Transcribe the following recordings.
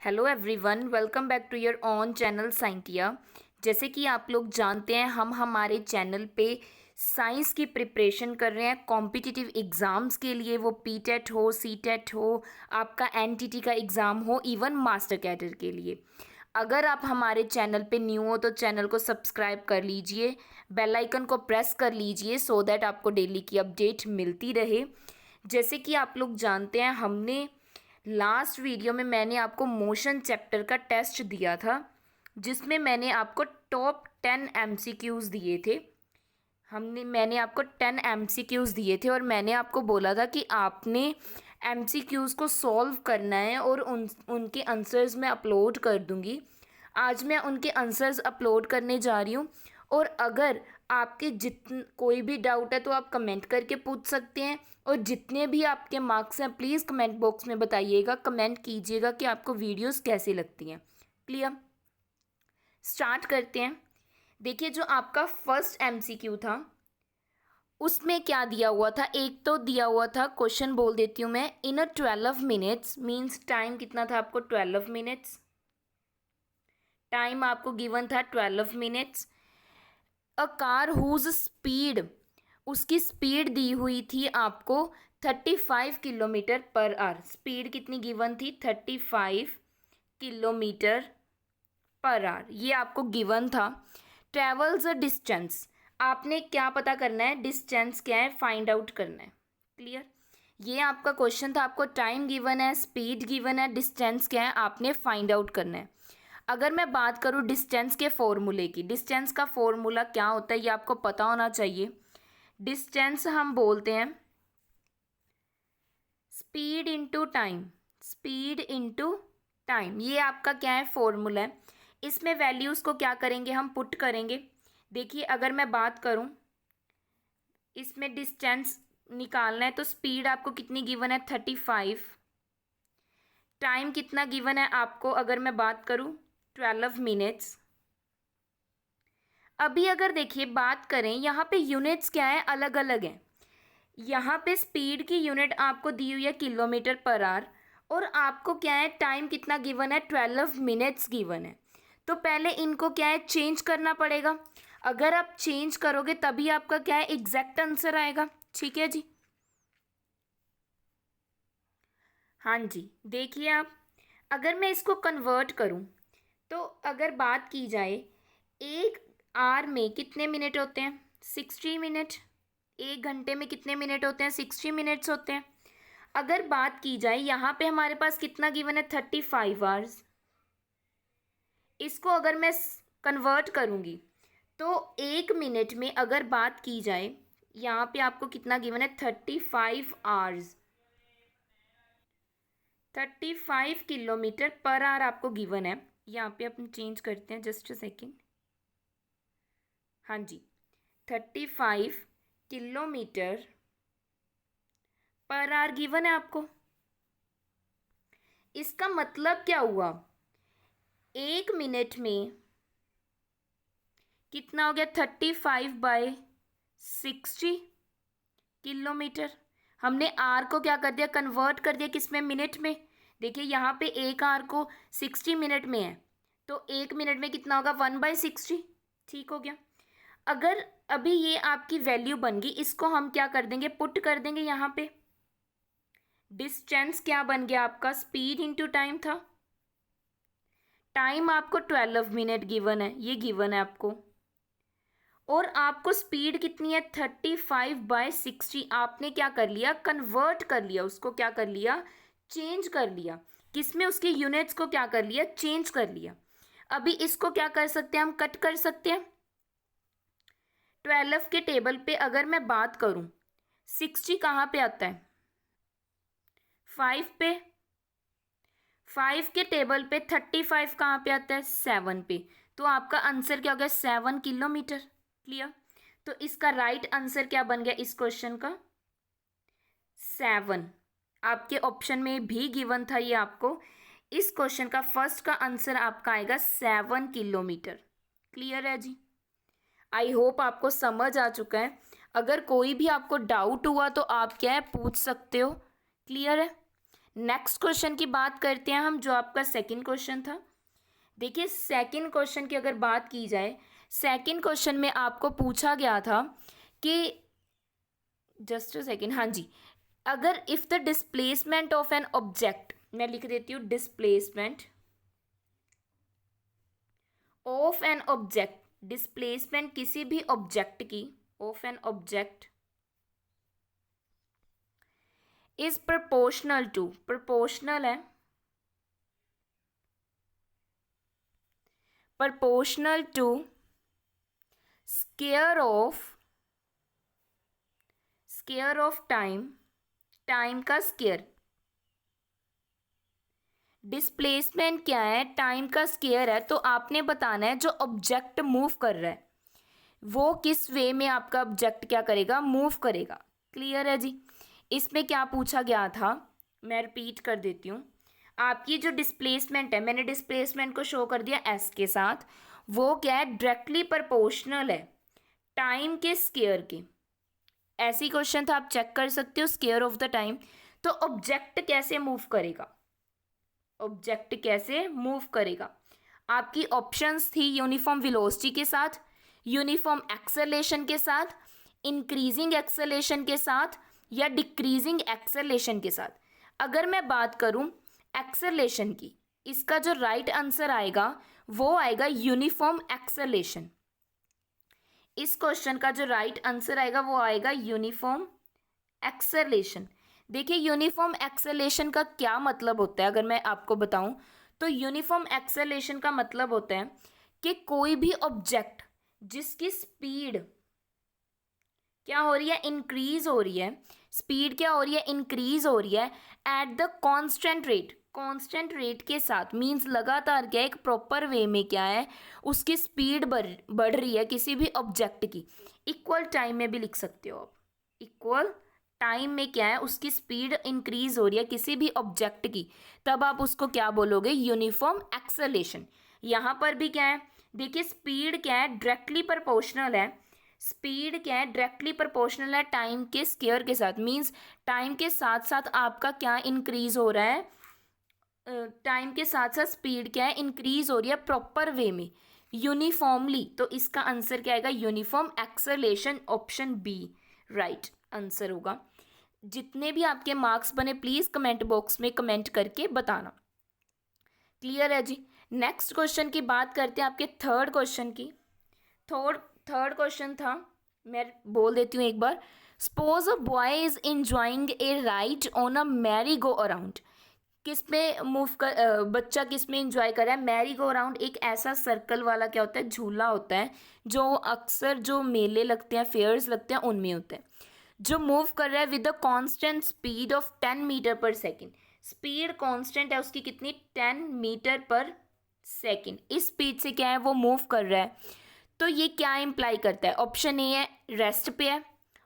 Hello everyone, welcome back to your own channel Scientia. जैसे कि आप लोग जानते हैं, हम हमारे चैनल पे साइंस की प्रिपरेशन कर रहे हैं कॉम्पिटिटिव एग्ज़ाम्स के लिए। वो पीटेट हो, सीटेट हो, आपका एनटीटी का एग्ज़ाम हो, इवन मास्टर कैडर के लिए। अगर आप हमारे चैनल पे न्यू हो तो चैनल को सब्सक्राइब कर लीजिए, बेल आइकन को प्रेस कर लीजिए सो दैट आपको डेली की अपडेट मिलती रहे। जैसे कि आप लोग जानते हैं, हमने लास्ट वीडियो में मैंने आपको मोशन चैप्टर का टेस्ट दिया था, जिसमें मैंने आपको टॉप 10 एमसीक्यूज़ दिए थे। मैंने आपको 10 एमसीक्यूज़ दिए थे और मैंने आपको बोला था कि आपने एमसीक्यूज़ को सॉल्व करना है और उनके आंसर्स मैं अपलोड कर दूंगी। आज मैं उनके आंसर्स अपलोड करने जा रही हूँ। और अगर आपके कोई भी डाउट है तो आप कमेंट करके पूछ सकते हैं, और जितने भी आपके मार्क्स हैं प्लीज़ कमेंट बॉक्स में बताइएगा, कमेंट कीजिएगा कि आपको वीडियोस कैसी लगती हैं। क्लियर? स्टार्ट करते हैं। देखिए, जो आपका फर्स्ट एमसीक्यू था उसमें क्या दिया हुआ था। एक तो दिया हुआ था, क्वेश्चन बोल देती हूँ मैं। इन अ 12 मिनट्स मीन्स टाइम कितना था आपको? 12 मिनट्स। टाइम आपको गिवन था 12 minutes. A car whose speed, उसकी स्पीड दी हुई थी आपको 35 किलोमीटर पर आवर। स्पीड कितनी गिवन थी? 35 किलोमीटर पर आवर, ये आपको गिवन था। ट्रेवल्स अ डिस्टेंस, आपने क्या पता करना है? डिस्टेंस क्या है, फाइंड आउट करना है। क्लियर? ये आपका क्वेश्चन था। आपको टाइम गिवन है, स्पीड गिवन है, डिस्टेंस क्या है आपने फाइंड आउट करना है। अगर मैं बात करूँ डिस्टेंस के फॉर्मूले की, डिस्टेंस का फॉर्मूला क्या होता है ये आपको पता होना चाहिए। डिस्टेंस हम बोलते हैं speed into time. Speed into time, ये आपका क्या है? फॉर्मूला है। इसमें वैल्यूज़ को क्या करेंगे? हम पुट करेंगे। देखिए, अगर मैं बात करूं, इसमें डिस्टेंस निकालना है तो स्पीड आपको कितनी गिवन है? 35। टाइम कितना गिवन है आपको? अगर मैं बात करूं 12 मिनट्स। अभी अगर देखिए बात करें, यहाँ पे यूनिट्स क्या है? अलग अलग हैं। यहाँ पे स्पीड की यूनिट आपको दी हुई है किलोमीटर पर आवर, और आपको क्या है? टाइम कितना गिवन है? 12 मिनट्स गिवन है। तो पहले इनको क्या है? चेंज करना पड़ेगा। अगर आप चेंज करोगे तभी आपका क्या है? एग्जैक्ट आंसर आएगा। ठीक है जी? हाँ जी। देखिए आप, अगर मैं इसको कन्वर्ट करूँ तो अगर बात की जाए, एक आवर में कितने मिनट होते हैं? 60 मिनट। एक घंटे में कितने मिनट होते हैं? 60 मिनट्स होते हैं। अगर बात की जाए, यहाँ पे हमारे पास कितना गिवन है? 35 आवर्स। इसको अगर मैं कन्वर्ट करूँगी तो एक मिनट में अगर बात की जाए, यहाँ पे आपको कितना गिवन है? 35 आवर्स। 35 किलोमीटर पर आवर आपको गिवन है। यहाँ पे अपन चेंज करते हैं, जस्ट अ सेकेंड। हाँ जी, 35 किलोमीटर पर आवर गिवन है आपको। इसका मतलब क्या हुआ? एक मिनट में कितना हो गया? 35/60 किलोमीटर। हमने आर को क्या कर दिया? कन्वर्ट कर दिया किस में? मिनट में। देखिए, यहाँ पे एक आर को 60 मिनट में है, तो एक मिनट में कितना होगा? 1/60। ठीक हो गया। अगर अभी ये आपकी वैल्यू बन गई, इसको हम क्या कर देंगे? पुट कर देंगे यहाँ पे। डिस्टेंस क्या बन गया आपका? स्पीड इंटू टाइम था। टाइम आपको 12 मिनट गिवन है, ये गिवन है आपको। और आपको स्पीड कितनी है? 35/60। आपने क्या कर लिया? कन्वर्ट कर लिया उसको। क्या कर लिया? चेंज कर लिया। किसमें? उसकी यूनिट्स को क्या कर लिया? चेंज कर लिया। अभी इसको क्या कर सकते हैं? हम कट कर सकते हैं। 12 के टेबल पे अगर मैं बात करूं, 60 कहाँ पे आता है? 5 पे। 5 के टेबल पे 35 कहाँ पे आता है? 7 पे। तो आपका आंसर क्या हो गया? 7 किलोमीटर। क्लियर? तो इसका राइट आंसर क्या बन गया इस क्वेश्चन का? 7। आपके ऑप्शन में भी गिवन था ये आपको। इस क्वेश्चन का फर्स्ट का आंसर आपका आएगा 7 किलोमीटर। क्लियर है जी? आई होप आपको समझ आ चुका है। अगर कोई भी आपको डाउट हुआ तो आप क्या है? पूछ सकते हो। क्लियर है? नेक्स्ट क्वेश्चन की बात करते हैं हम, जो आपका सेकंड क्वेश्चन था। देखिए सेकंड क्वेश्चन की अगर बात की जाए, सेकंड क्वेश्चन में आपको पूछा गया था कि जस्ट अ सेकंड, हाँ जी, अगर if the displacement of an object, मैं लिख देती हूँ displacement of an object, displacement किसी भी ऑब्जेक्ट की, of an object is proportional to, proportional है, proportional to square of time, time का स्क्वायर। डिस्प्लेसमेंट क्या है, टाइम का स्क्वायर है, तो आपने बताना है जो ऑब्जेक्ट मूव कर रहा है वो किस वे में आपका ऑब्जेक्ट क्या करेगा, मूव करेगा। क्लियर है जी। इसमें क्या पूछा गया था, मैं रिपीट कर देती हूँ। आपकी जो डिस्प्लेसमेंट है, मैंने डिस्प्लेसमेंट को शो कर दिया एस के साथ, वो क्या है, डायरेक्टली प्रोपोर्शनल है टाइम के स्क्वायर के। ऐसी क्वेश्चन था, आप चेक कर सकते हो, स्क्वायर ऑफ द टाइम। तो ऑब्जेक्ट कैसे मूव करेगा, ऑब्जेक्ट कैसे मूव करेगा, आपकी ऑप्शंस थी यूनिफॉर्म वेलोसिटी के साथ, यूनिफॉर्म एक्सेलरेशन के साथ, इंक्रीजिंग एक्सेलरेशन के साथ, या डिक्रीजिंग एक्सेलरेशन के साथ। अगर मैं बात करूं एक्सेलरेशन की, इसका जो राइट आंसर आएगा वो आएगा यूनिफॉर्म एक्सेलरेशन। इस क्वेश्चन का जो राइट आंसर आएगा वो आएगा यूनिफॉर्म एक्सेलरेशन। देखिए यूनिफॉर्म एक्सेलरेशन का क्या मतलब होता है, अगर मैं आपको बताऊं तो यूनिफॉर्म एक्सेलरेशन का मतलब होता है कि कोई भी ऑब्जेक्ट जिसकी स्पीड क्या हो रही है, इंक्रीज हो रही है, स्पीड क्या हो रही है, इंक्रीज हो रही है at the constant rate, constant rate के साथ, मींस लगातार क्या, एक प्रॉपर वे में क्या है, उसकी स्पीड बढ़ रही है किसी भी ऑब्जेक्ट की। इक्वल टाइम में भी लिख सकते हो आप, इक्वल टाइम में क्या है, उसकी स्पीड इंक्रीज हो रही है किसी भी ऑब्जेक्ट की, तब आप उसको क्या बोलोगे, यूनिफॉर्म एक्सेलरेशन। यहाँ पर भी क्या है, देखिए स्पीड क्या है, डायरेक्टली प्रोपोर्शनल है, स्पीड क्या है, डायरेक्टली प्रोपोर्शनल है टाइम के स्क्वायर के साथ, मींस टाइम के साथ साथ आपका क्या इंक्रीज हो रहा है, टाइम के साथ साथ स्पीड क्या है, इंक्रीज हो रही है प्रॉपर वे में, यूनिफॉर्मली। तो इसका आंसर क्या आएगा, uniform acceleration, option B right answer होगा। जितने भी आपके मार्क्स बने प्लीज़ कमेंट बॉक्स में कमेंट करके बताना। क्लियर है जी। नेक्स्ट क्वेश्चन की बात करते हैं आपके थर्ड क्वेश्चन की। थर्ड क्वेश्चन था, मैं बोल देती हूँ एक बार। Suppose a boy is enjoying a ride on a merry go around. किस में मूव कर बच्चा किस में एंजॉय कर रहा है, मैरी गो अराउंड एक ऐसा सर्कल वाला क्या होता है, झूला होता है, जो अक्सर जो मेले लगते हैं, फेयर्स लगते हैं, उनमें होता है, जो मूव कर रहा है with the constant speed of 10 metre per second. Speed constant है उसकी कितनी, 10 मीटर पर सेकेंड। इस स्पीड से क्या है वो मूव कर रहा है, तो ये क्या इम्प्लाई करता है, ऑप्शन ए है रेस्ट पे है,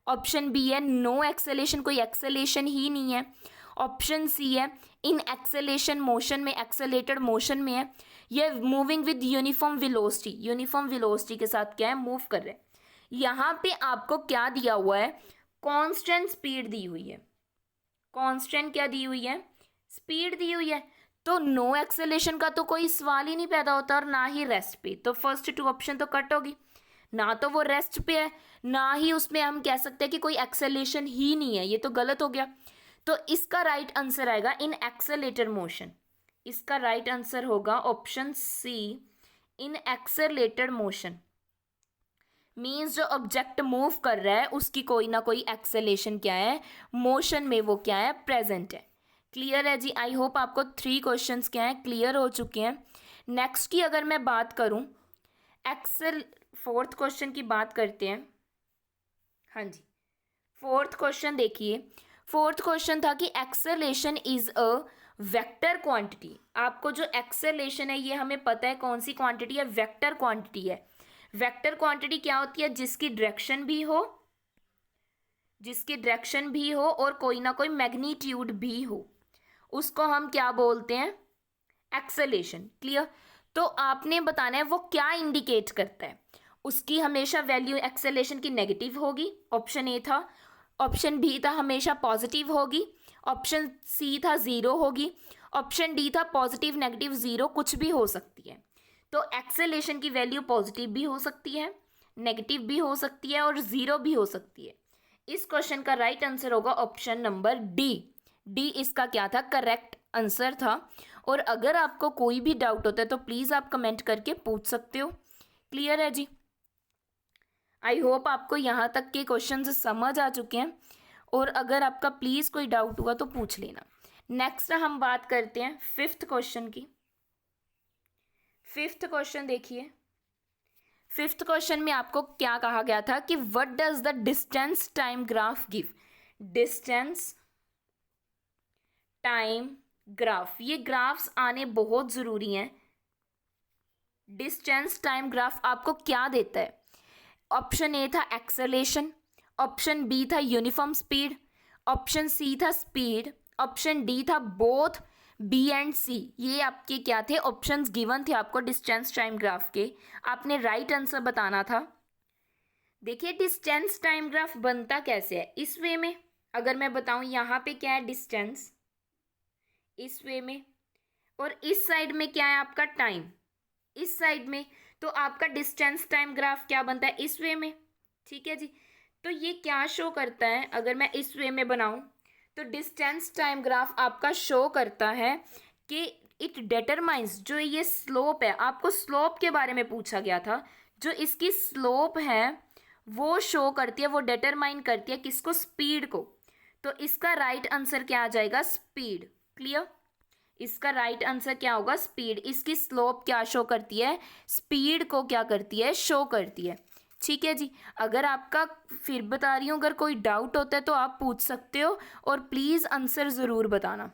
ऑप्शन बी है नो एक्सेलेशन, कोई एक्सेलेशन ही नहीं है, ऑप्शन सी है इन एक्सेलेशन मोशन में, एक्सेलेटेड मोशन में है, ये moving with uniform velocity, uniform velocity के साथ क्या है, मूव कर रहे हैं। यहाँ पे आपको क्या दिया हुआ है, कांस्टेंट स्पीड दी हुई है, कांस्टेंट क्या दी हुई है, स्पीड दी हुई है, तो नो एक्सेलेशन का तो कोई सवाल ही नहीं पैदा होता, और ना ही रेस्ट पे, तो फर्स्ट टू ऑप्शन तो कट होगी, ना तो वो रेस्ट पे है, ना ही उसमें हम कह सकते हैं कि कोई एक्सेलेशन ही नहीं है, ये तो गलत हो गया। तो इसका राइट आंसर आएगा इन एक्सेलेटेड मोशन, इसका राइट आंसर होगा ऑप्शन सी इन एक्सेलेटेड मोशन। मीन्स जो ऑब्जेक्ट मूव कर रहा है उसकी कोई ना कोई एक्सेलेशन क्या है, मोशन में वो क्या है, प्रेजेंट है। क्लियर है जी। आई होप आपको 3 क्वेश्चंस क्या है क्लियर हो चुके हैं। नेक्स्ट की अगर मैं बात करूं, फोर्थ क्वेश्चन की बात करते हैं। हाँ जी, फोर्थ क्वेश्चन देखिए, फोर्थ क्वेश्चन था कि acceleration is a vector quantity. आपको जो एक्सेलेरेशन है ये हमें पता है कौन सी क्वांटिटी है, वेक्टर क्वांटिटी है। वेक्टर क्वांटिटी क्या होती है, जिसकी डायरेक्शन भी हो, जिसकी डायरेक्शन भी हो और कोई ना कोई मैग्नीट्यूड भी हो, उसको हम क्या बोलते हैं, एक्सेलेरेशन। क्लियर। तो आपने बताना है वो क्या इंडिकेट करता है, उसकी हमेशा वैल्यू एक्सेलेरेशन की नेगेटिव होगी, ऑप्शन ए था, ऑप्शन बी था हमेशा पॉजिटिव होगी, ऑप्शन सी था 0 होगी, ऑप्शन डी था पॉजिटिव नेगेटिव 0, कुछ भी हो सकती है। तो एक्सेलेरेशन की वैल्यू पॉजिटिव भी हो सकती है, नेगेटिव भी हो सकती है और 0 भी हो सकती है। इस क्वेश्चन का राइट आंसर होगा ऑप्शन नंबर डी। डी इसका क्या था, करेक्ट आंसर था। और अगर आपको कोई भी डाउट होता है तो प्लीज़ आप कमेंट करके पूछ सकते हो। क्लियर है जी? आई होप आपको यहाँ तक के क्वेश्चन समझ आ चुके हैं, और अगर आपका प्लीज़ कोई डाउट हुआ तो पूछ लेना। नेक्स्ट हम बात करते हैं फिफ्थ क्वेश्चन की। फिफ्थ क्वेश्चन देखिए, फिफ्थ क्वेश्चन में आपको क्या कहा गया था कि what does the distance time graph give. Distance time graph, ये ग्राफ्स आने बहुत ज़रूरी हैं। डिस्टेंस टाइम ग्राफ आपको क्या देता है? ऑप्शन ए था एक्सेलेरेशन, ऑप्शन बी था यूनिफॉर्म स्पीड, ऑप्शन सी था स्पीड, ऑप्शन डी था बोथ बी एंड सी। ये आपके क्या थे, ऑप्शंस गिवन थे आपको डिस्टेंस टाइम ग्राफ के। आपने राइट आंसर बताना था। देखिए डिस्टेंस टाइम ग्राफ बनता कैसे है, इस वे में। अगर मैं बताऊं यहाँ पे क्या है डिस्टेंस, इस वे में, और इस साइड में क्या है आपका टाइम, इस साइड में। तो आपका डिस्टेंस टाइम ग्राफ क्या बनता है, इस वे में। ठीक है जी। तो ये क्या शो करता है, अगर मैं इस वे में बनाऊं तो डिस्टेंस टाइम ग्राफ आपका शो करता है कि इट डिटरमाइंस, जो ये स्लोप है, आपको स्लोप के बारे में पूछा गया था, जो इसकी स्लोप है वो शो करती है, वो डिटरमाइन करती है किसको, स्पीड को। तो इसका राइट आंसर क्या आ जाएगा, स्पीड। क्लियर? इसका राइट आंसर क्या होगा, स्पीड। इसकी स्लोप क्या शो करती है, स्पीड को क्या करती है, शो करती है। ठीक है जी। अगर आपका, फिर बता रही हूँ, अगर कोई डाउट होता है तो आप पूछ सकते हो, और प्लीज़ आंसर ज़रूर बताना।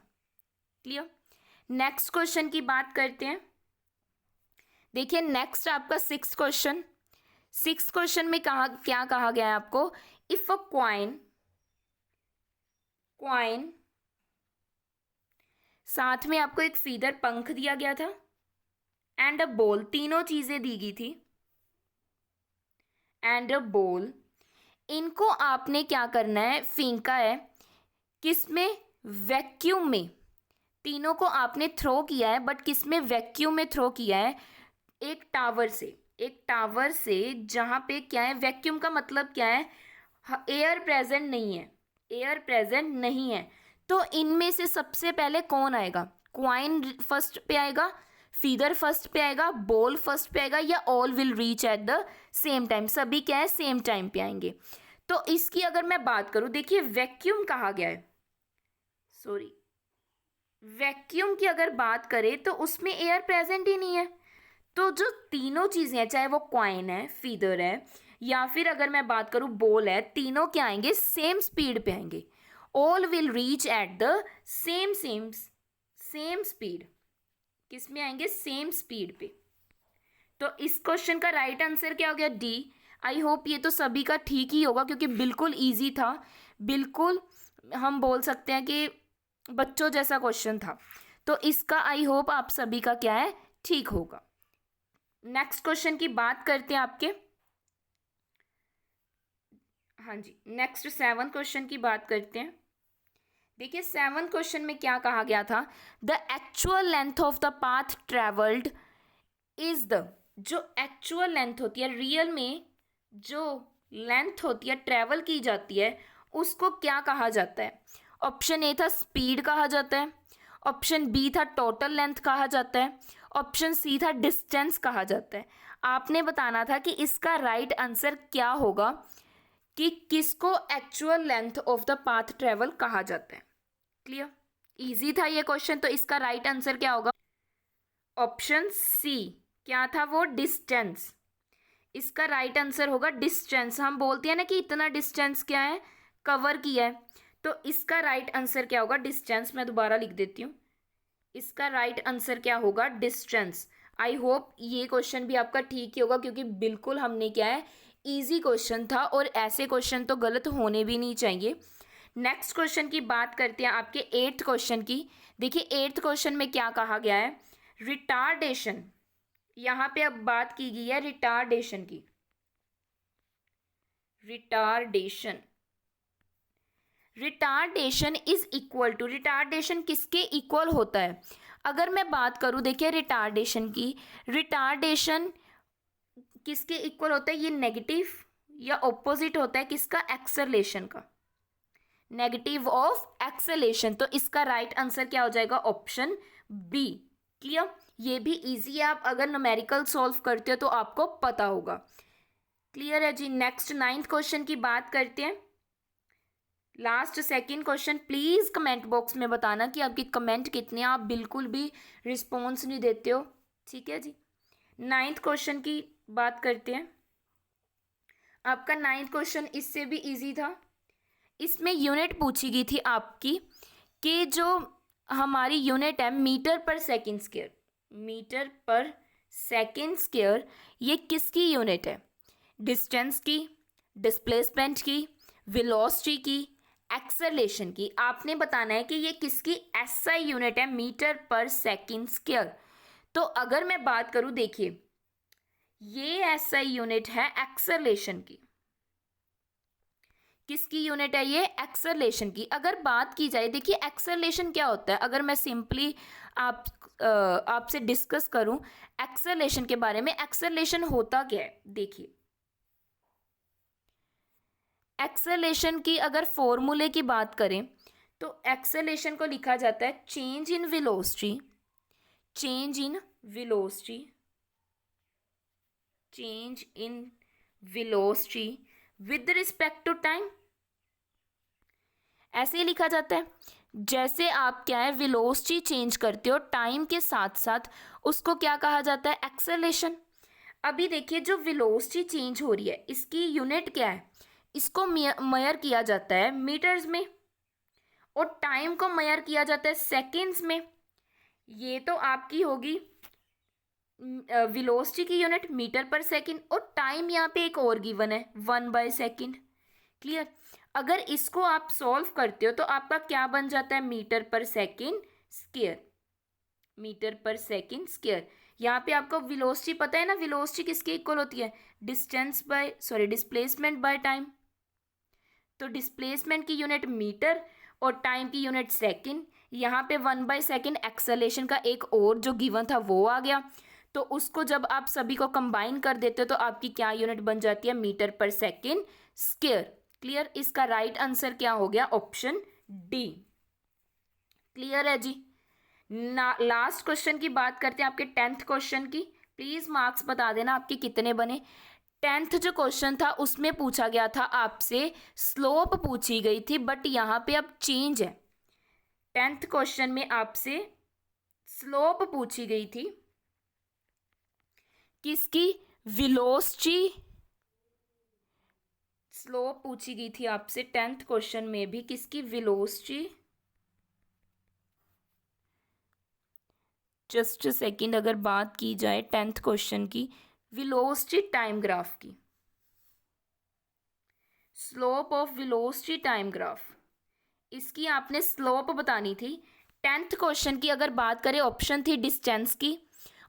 क्लियर? नेक्स्ट क्वेश्चन की बात करते हैं। देखिए नेक्स्ट आपका सिक्स क्वेश्चन। सिक्स क्वेश्चन में क्या कहा गया है आपको, इफ अ क्वाइन, साथ में आपको एक फीदर पंख दिया गया था, एंड अ बॉल, तीनों चीजें दी गई थी, एंड अ बॉल, इनको आपने क्या करना है, फेंका है किसमें, वैक्यूम में। तीनों को आपने थ्रो किया है, बट किसमें, वैक्यूम में थ्रो किया है, एक टावर से। एक टावर से जहां पे क्या है, वैक्यूम का मतलब क्या है, एयर प्रेजेंट नहीं है, एयर प्रेजेंट नहीं है। तो इनमें से सबसे पहले कौन आएगा, क्वाइन फर्स्ट पे आएगा, फीदर फर्स्ट पे आएगा, बॉल फर्स्ट पे आएगा, या all will reach at the same time, सभी क्या है, सेम टाइम पे आएंगे। तो इसकी अगर मैं बात करूं, देखिए वैक्यूम कहा गया है, सॉरी, वैक्यूम की अगर बात करें तो उसमें एयर प्रेजेंट ही नहीं है। तो जो तीनों चीज़ें हैं, चाहे वो क्वाइन है, फीदर है, या फिर अगर मैं बात करूँ बॉल है, तीनों क्या आएंगे, सेम स्पीड पे आएंगे। All will reach at the same speed. किस में आएंगे, सेम स्पीड पे। तो इस क्वेश्चन का राइट आंसर क्या हो गया, डी। आई होप ये तो सभी का ठीक ही होगा, क्योंकि बिल्कुल ईजी था, बिल्कुल हम बोल सकते हैं कि बच्चों जैसा क्वेश्चन था। तो इसका आई होप आप सभी का क्या है, ठीक होगा। नेक्स्ट क्वेश्चन की बात करते हैं आपके, हाँ जी, नेक्स्ट सेवन क्वेश्चन की बात करते हैं। देखिए सेवन क्वेश्चन में क्या कहा गया था, the actual length of the path travelled is the, जो एक्चुअल लेंथ होती है, रियल में जो लेंथ होती है ट्रेवल की जाती है, उसको क्या कहा जाता है। ऑप्शन ए था स्पीड कहा जाता है, ऑप्शन बी था टोटल लेंथ कहा जाता है, ऑप्शन सी था डिस्टेंस कहा जाता है। आपने बताना था कि इसका राइट आंसर क्या होगा, कि किसको actual length of the path travel कहा जाता है। क्लियर? इजी था ये क्वेश्चन, तो इसका राइट आंसर क्या होगा, ऑप्शन सी। क्या था वो, डिस्टेंस। इसका राइट आंसर होगा डिस्टेंस। हम बोलते हैं ना कि इतना डिस्टेंस क्या है, कवर किया है, तो इसका राइट आंसर क्या होगा, डिस्टेंस। मैं दोबारा लिख देती हूँ, इसका राइट आंसर क्या होगा, डिस्टेंस। आई होप ये क्वेश्चन भी आपका ठीक ही होगा, क्योंकि बिल्कुल हमने क्या है, इजी क्वेश्चन था, और ऐसे क्वेश्चन तो गलत होने भी नहीं चाहिए। नेक्स्ट क्वेश्चन की बात करते हैं आपके एट्थ क्वेश्चन की। देखिए एट्थ क्वेश्चन में क्या कहा गया है, रिटार्डेशन। यहाँ पे अब बात की गई है रिटार्डेशन की। Retardation, retardation is equal to, retardation किसके इक्वल होता है? अगर मैं बात करूं, देखिए रिटार्डेशन की, रिटार्डेशन किसके इक्वल होता है? ये नेगेटिव या ऑपोजिट होता है किसका? एक्सेलरेशन का, नेगेटिव ऑफ एक्सेलेरेशन। तो इसका राइट आंसर क्या हो जाएगा? Option B. क्लियर? ये भी इजी है, आप अगर न्यूमेरिकल सॉल्व करते हो तो आपको पता होगा। क्लियर है जी? नेक्स्ट 9th क्वेश्चन की बात करते हैं। Last second question, please comment box में बताना कि आपकी कमेंट कितने, आप बिल्कुल भी रिस्पॉन्स नहीं देते हो। ठीक है जी? 9th क्वेश्चन की बात करते हैं। आपका 9th क्वेश्चन इससे भी इजी था। इसमें यूनिट पूछी गई थी आपकी कि जो हमारी यूनिट है मीटर पर सेकंड स्क्वायर, मीटर पर सेकंड स्क्वायर, ये किसकी यूनिट है? डिस्टेंस की, डिस्प्लेसमेंट की, वेलोसिटी की, एक्सेलरेशन की। आपने बताना है कि ये किसकी एसआई यूनिट है, मीटर पर सेकंड स्क्वायर। तो अगर मैं बात करूं, देखिए ये एसआई यूनिट है एक्सेलरेशन की। किसकी यूनिट है ये? एक्सेलरेशन की। अगर बात की जाए, देखिए एक्सेलरेशन क्या होता है, अगर मैं सिंपली आपसे डिस्कस करूं एक्सेलरेशन के बारे में, एक्सेलरेशन होता क्या है? देखिए एक्सेलरेशन की अगर फॉर्मूले की बात करें तो एक्सेलरेशन को लिखा जाता है change in velocity, change in velocity, change in velocity with respect to time. ऐसे ही लिखा जाता है, जैसे आप क्या है वेलोसिटी चेंज करते हो टाइम के साथ साथ, उसको क्या कहा जाता है? एक्सेलरेशन। अभी देखिए जो वेलोसिटी चेंज हो रही है इसकी यूनिट क्या है? इसको मेयर किया जाता है मीटर्स में, और टाइम को मेयर किया जाता है सेकेंड्स में। ये तो आपकी होगी वेलोसिटी की यूनिट मीटर पर सेकंड, और टाइम यहाँ पे एक और गिवन है 1/सेकंड। क्लियर? अगर इसको आप सॉल्व करते हो तो आपका क्या बन जाता है? मीटर पर सेकंड स्क्वायर, मीटर पर सेकंड स्क्वायर। यहाँ पे आपको वेलोसिटी पता है ना, वेलोसिटी किसके इक्वल होती है? Displacement by time. तो डिस्प्लेसमेंट की यूनिट मीटर और टाइम की यूनिट सेकंड। यहाँ पे 1/सेकंड एक्सेलरेशन का एक और जो गिवन था वो आ गया, तो उसको जब आप सभी को कंबाइन कर देते हो तो आपकी क्या यूनिट बन जाती है? मीटर पर सेकंड स्क्वायर। क्लियर? इसका राइट आंसर क्या हो गया? Option D. क्लियर है जी? लास्ट क्वेश्चन की बात करते हैं, आपके 10th क्वेश्चन की। प्लीज मार्क्स बता देना आपके कितने बने। 10th जो क्वेश्चन था उसमें पूछा गया था आपसे, स्लोप पूछी गई थी, बट यहाँ पे अब चेंज है। 10th क्वेश्चन में आपसे स्लोप पूछी गई थी किसकी? वेलोसिटी। स्लोप पूछी गई थी आपसे 10th क्वेश्चन में भी किसकी? वेलोसिटी। जस्ट सेकंड, अगर बात की जाए 10th क्वेश्चन की, वेलोसिटी टाइम ग्राफ की, slope of velocity time graph, इसकी आपने स्लोप बतानी थी। 10th क्वेश्चन की अगर बात करें, ऑप्शन थी डिस्टेंस की,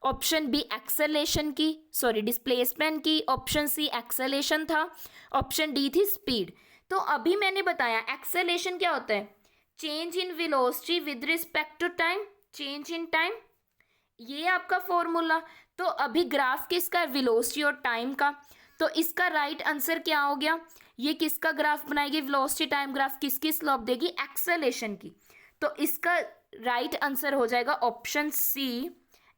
ऑप्शन बी एक्सेलरेशन की, सॉरी डिस्प्लेसमेंट की, ऑप्शन सी एक्सेलरेशन था, ऑप्शन डी थी स्पीड। तो अभी मैंने बताया एक्सेलरेशन क्या होता है? Change in velocity with respect to time, change in time, ये आपका फॉर्मूला। तो अभी ग्राफ किसका है? वेलोसिटी और टाइम का। तो इसका राइट आंसर क्या हो गया? ये किसका ग्राफ बनाएगी? वेलोसिटी टाइम ग्राफ किसकी स्लोप देगी? एक्सेलरेशन की। तो इसका राइट आंसर हो जाएगा ऑप्शन सी,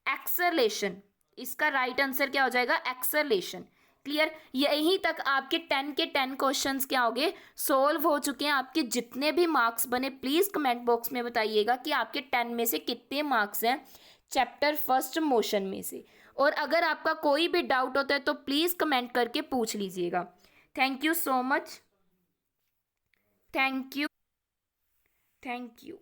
एक्सेलरेशन। इसका राइट आंसर क्या हो जाएगा? एक्सेलरेशन। क्लियर? यहीं तक आपके 10 के 10 क्वेश्चंस क्या हो गए? सोल्व हो चुके हैं। आपके जितने भी मार्क्स बने प्लीज कमेंट बॉक्स में बताइएगा कि आपके 10 में से कितने मार्क्स हैं चैप्टर फर्स्ट मोशन में से। और अगर आपका कोई भी डाउट होता है तो प्लीज कमेंट करके पूछ लीजिएगा। Thank you so much. Thank you, thank you.